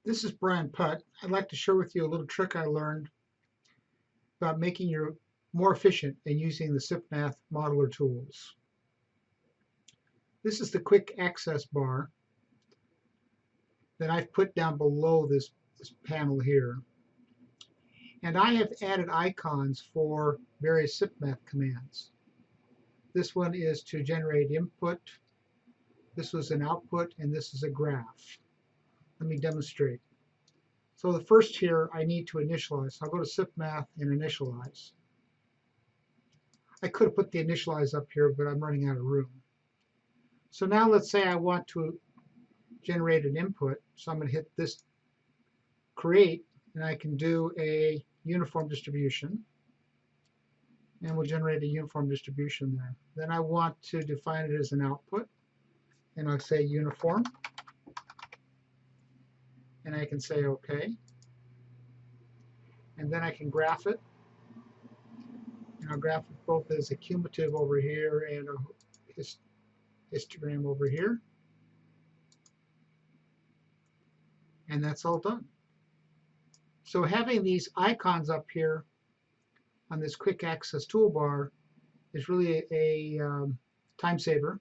This is Brian Putt. I'd like to share with you a little trick I learned about making you more efficient in using the SIPmath modeler tools. This is the quick access bar that I've put down below this panel here. And I have added icons for various SIPmath commands. This one is to generate input, this was an output, and this is a graph. Let me demonstrate. So the first here, I need to initialize. So I'll go to SIPmath and initialize. I could have put the initialize up here, but I'm running out of room. So now let's say I want to generate an input. So I'm going to hit this create, and I can do a uniform distribution. And we'll generate a uniform distribution there. Then I want to define it as an output, and I'll say uniform. And I can say OK. And then I can graph it. And I'll graph it both as a cumulative over here and a histogram over here. And that's all done. So having these icons up here on this quick access toolbar is really a time saver.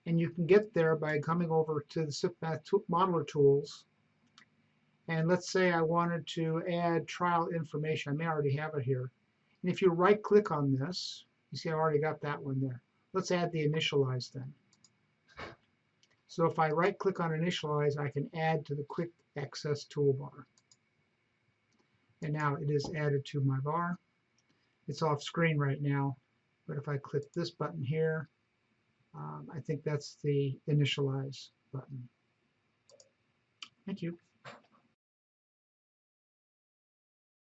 And you can get there by coming over to the SIPmath modeler tools. And let's say I wanted to add trial information. I may already have it here. And if you right click on this, you see I already got that one there. Let's add the initialize then. So if I right click on initialize, I can add to the quick access toolbar. And now it is added to my bar. It's off screen right now, but if I click this button here, I think that's the initialize button. Thank you.